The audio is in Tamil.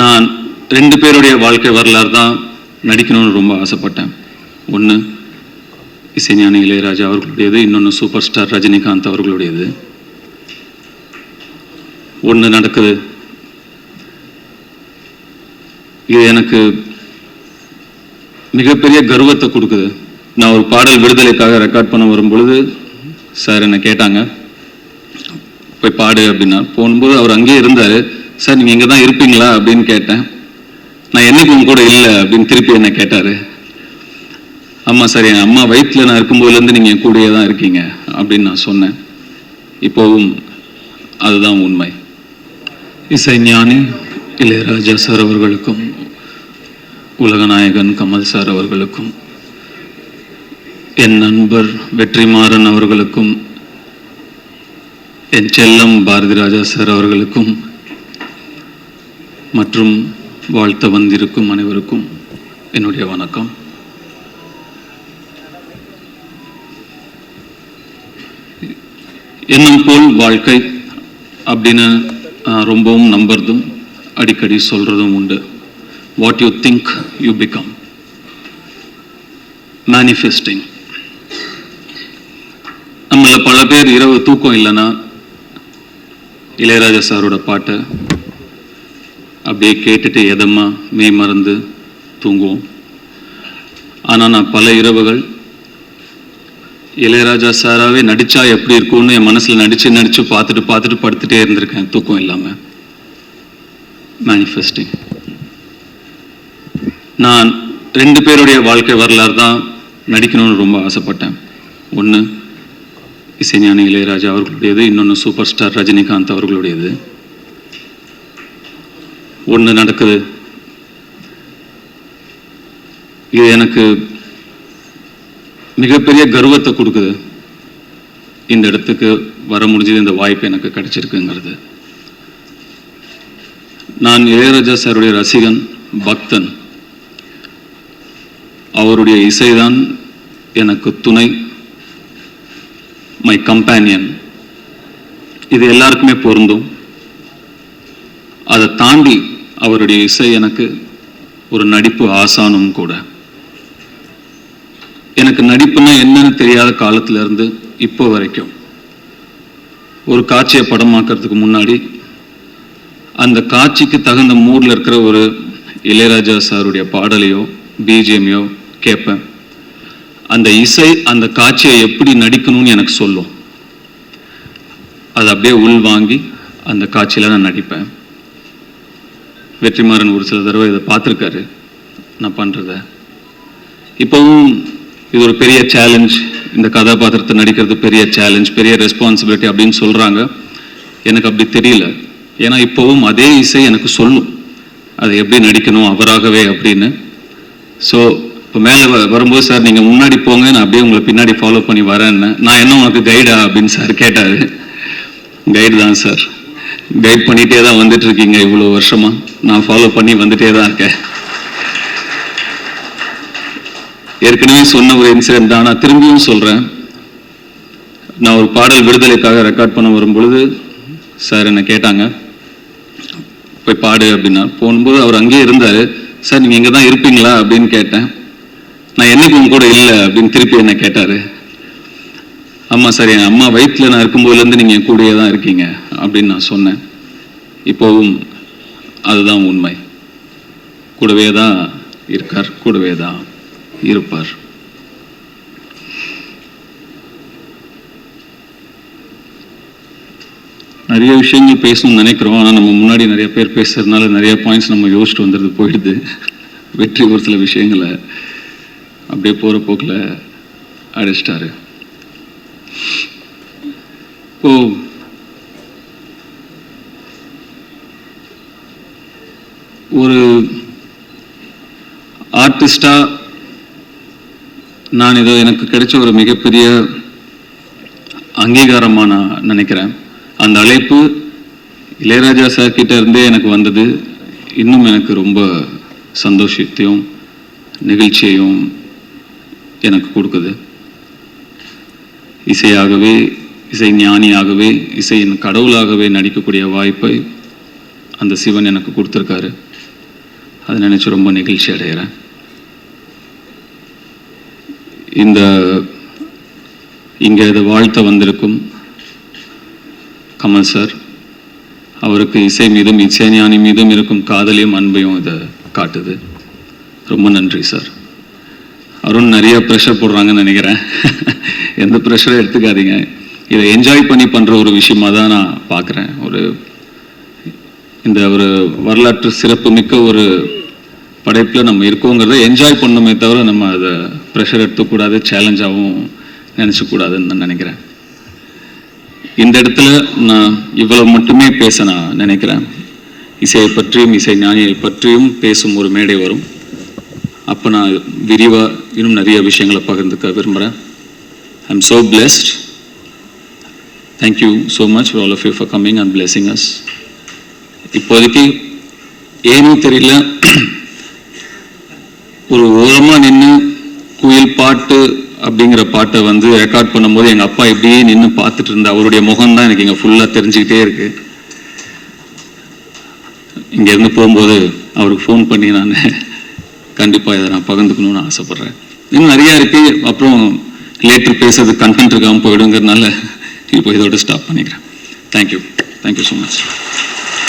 நான் 2 பேருடைய வாழ்க்கை வரலாறு தான் நடிக்கணும்னு ரொம்ப ஆசைப்பட்டேன். ஒன்று இசைஞானி இளையராஜா அவர்களுடையது, இன்னொன்று சூப்பர் ஸ்டார் ரஜினிகாந்த் அவர்களுடையது. ஒன்று நடக்குது. இது எனக்கு மிகப்பெரிய கர்வத்தை கொடுக்குது. நான் ஒரு பாடல் விடுதலைக்காக ரெக்கார்ட் பண்ண வரும்பொழுது சார் என்னை கேட்டாங்க, போய் பாடு அப்படின்னா. போகும்போது அவர் அங்கேயே இருந்தார். சார் நீங்கள் இங்கே தான் இருப்பீங்களா அப்படின்னு கேட்டேன். நான் என்னைக்கு உங்க கூட இல்லை அப்படின்னு திருப்பி என்னை கேட்டார். ஆமாம் சார், என் அம்மா வயிற்றில் நான் இருக்கும்போதுலேருந்து நீங்கள் என் கூடயே தான் இருக்கீங்க அப்படின்னு நான் சொன்னேன். இப்போவும் அதுதான் உண்மை. இசைஞானி இளையராஜா சார் அவர்களுக்கும், உலகநாயகன் கமல் சார் அவர்களுக்கும், என் நண்பர் வெற்றிமாறன் அவர்களுக்கும், என் செல்லம் பாரதி ராஜா சார் அவர்களுக்கும் மற்றும் வாழ்த்த வந்திருக்கும் அனைவருக்கும் என்னுடைய வணக்கம். எண்ணம் போல் வாழ்க்கை அப்படின்னு ரொம்பவும் நம்புறதும் அடிக்கடி சொல்றதும் உண்டு. What you think you become. Manifesting. நம்மள பல பேர் இரவு தூக்கம் இல்லைன்னா இளையராஜா சாரோட பாட்டை அப்படியே கேட்டுட்டு எதமா மெய் மறந்து தூங்குவோம். ஆனால் நான் பல இரவுகள் இளையராஜா சாராவே நடிச்சா எப்படி இருக்கும்னு என் மனசில் நடிச்சு பார்த்துட்டு படுத்துட்டே இருந்திருக்கேன் தூக்கம் இல்லாமல். மேனிஃபெஸ்டிங். நான் 2 பேருடைய வாழ்க்கை வரலாறு தான் நடிக்கணும்னு ரொம்ப ஆசைப்பட்டேன். ஒன்று இசைஞானி இளையராஜா அவர்களுடையது, இன்னொன்று சூப்பர் ஸ்டார் ரஜினிகாந்த் அவர்களுடையது. ஒன்று நடக்குது. இது எனக்கு மிகப்பெரிய கர்வத்தை கொடுக்குது. இந்த இடத்துக்கு வர முடிஞ்சது, இந்த வாய்ப்பு எனக்கு கிடைச்சிருக்குங்கிறது. நான் இளையராஜா சாருடைய ரசிகன், பக்தன். அவருடைய இசைதான் எனக்கு துணை, மை கம்பேனியன். இது எல்லாருக்குமே பொருந்தும். அதை தாண்டி அவருடைய இசை எனக்கு ஒரு நடிப்பு ஆசானும் கூட. எனக்கு நடிப்புன்னா என்னன்னு தெரியாத காலத்துல இருந்து இப்போ வரைக்கும் ஒரு காட்சியை படமாக்குறதுக்கு முன்னாடி அந்த காட்சிக்கு தகுந்த மூடில் இருக்கிற ஒரு இளையராஜா சாருடைய பாடலையோ பிஜிஎம்மையோ கேட்பேன். அந்த இசை அந்த காட்சியை எப்படி நடிக்கணும்னு எனக்கு சொல்லும். அதை அப்படியே உள்வாங்கி அந்த காட்சியில் நான் நடிப்பேன். வெற்றிமாறன் ஒரு சில தடவை இதை பார்த்துருக்காரு நான் பண்ணுறத. இப்போவும் இது ஒரு பெரிய சேலஞ்ச், இந்த கதாபாத்திரத்தை நடிக்கிறது பெரிய சேலஞ்ச், பெரிய ரெஸ்பான்சிபிலிட்டி அப்படின்னு சொல்கிறாங்க. எனக்கு அப்படி தெரியல. ஏன்னா இப்போவும் அதே இசை எனக்கு சொல்லும் அதை எப்படி நடிக்கணும் அவராகவே அப்படின்னு. ஸோ இப்போ மேலே வரும்போது சார் நீங்கள் முன்னாடி போங்க, நான் அப்படியே உங்களை பின்னாடி ஃபாலோ பண்ணி வரேன்னு. நான் என்ன உனக்கு கைடா அப்படின்னு சார் கேட்டார். கைடு தான் சார், கைட் பண்ணிகிட்டே தான் வந்துட்டு இருக்கீங்க இவ்வளோ வருஷமாக. நான் ஃபாலோ பண்ணி வந்துட்டே தான் இருக்கேன். ஏற்கனவே சொன்ன ஒரு இன்சிடென்ட் தான், நான் திரும்பியும் சொல்கிறேன். நான் ஒரு பாடல் விடுதலைக்காக ரெக்கார்ட் பண்ண வரும்பொழுது சார் என்னை கேட்டாங்க, போய் பாடு அப்படின்னா. போகும்போது அவர் அங்கேயே இருந்தார். சார் நீங்கள் இங்கே தான் இருப்பீங்களா அப்படின்னு கேட்டேன். நான் என்னைக்கு உங்க கூட இல்லை அப்படின்னு திருப்பி என்னை கேட்டார். ஆமாம் சார், என் அம்மா வயிற்றில் நான் இருக்கும்போதுலேருந்து நீங்கள் என் கூடயே தான் இருக்கீங்க அப்படின்னு நான் சொன்னேன். இப்போவும் அதுதான் உண்மை. கூடவே தான் இருக்கார், கூடவே தான் இருப்பார். நிறைய விஷயங்கள் பேசணும்னு நினைக்கிறோம். ஆனால் நம்ம முன்னாடி நிறைய பேர் பேசுறதுனால நிறைய பாயிண்ட்ஸ் நம்ம யோசிச்சுட்டு வந்துடுது போயிடுது. வெற்றி ஒரு சில விஷயங்களை அப்படியே போகிற போக்கில் அடிச்சிட்டாரு. இப்போ ஒரு ஆர்டிஸ்டா நான் ஏதோ எனக்கு கிடைச்ச ஒரு மிகப்பெரிய அங்கீகாரமாக நான் நினைக்கிறேன். அந்த அழைப்பு இளையராஜா சார் கிட்ட இருந்தே எனக்கு வந்தது. இன்னும் எனக்கு ரொம்ப சந்தோஷத்தையும் நிகழ்ச்சியையும் எனக்கு கொடுக்குது. இசையாகவே, இசை ஞானியாகவே, இசையின் கடவுளாகவே நடிக்கக்கூடிய வாய்ப்பை அந்த சிவன் எனக்கு கொடுத்துருக்காரு. அதை நினச்சி ரொம்ப நெகிழ்ச்சி அடைகிறேன். இங்கே இதை வாழ்த்த வந்திருக்கும் கமல் சார், அவருக்கு இசை மீதும் இசைஞானி மீதும் இருக்கும் காதலையும் அன்பையும் இதை காட்டுது. ரொம்ப நன்றி சார். அருண் நிறைய ப்ரெஷர் போடுறாங்கன்னு நினைக்கிறேன். எந்த ப்ரெஷரும் எடுத்துக்காதீங்க. இதை என்ஜாய் பண்ணி பண்ணுற ஒரு விஷயமா தான் நான் பார்க்குறேன். இந்த ஒரு வரலாற்று சிறப்பு மிக்க ஒரு படைப்பில் நம்ம இருக்கோங்கிறத என்ஜாய் பண்ணணுமே தவிர நம்ம அதை ப்ரெஷர் எடுத்துக்கூடாது, சேலஞ்சாகவும் நினச்சக்கூடாதுன்னு நான் நினைக்கிறேன். இந்த இடத்துல நான் இவ்வளவு மட்டுமே பேச நான் நினைக்கிறேன். இசையை பற்றியும் இசை ஞானியை பற்றியும் பேசும் ஒரு மேடை வரும். அப்போ நான் விரிவாக இன்னும் நிறைய விஷயங்களை பகிர்ந்துக்க விரும்புகிறேன். I am so blessed. Thank you so much for all of you for coming and blessing us. இப்போதைக்கு ஏனும் தெரியல, ஒரு ஓரமாக நின்று குயில் பாட்டு அப்படிங்கிற பாட்டை வந்து ரெக்கார்ட் பண்ணும்போது எங்கள் அப்பா இப்படியே நின்று பார்த்துட்டு இருந்தா. அவருடைய முகம்தான் எனக்கு இங்கே ஃபுல்லாக தெரிஞ்சுக்கிட்டே இருக்கு. இங்கேருந்து போகும்போது அவருக்கு ஃபோன் பண்ணி நான் கண்டிப்பாக இதை நான் பகிர்ந்துக்கணும்னு ஆசைப்பட்றேன். இன்னும் நிறையா இருக்குது. அப்புறம் லேட்டர் பேசுறது கண்டென்ட் இருக்காமல் போயிடுங்கிறதுனால இப்போ இதோட ஸ்டாப் பண்ணிக்கிறேன். Thank you so much.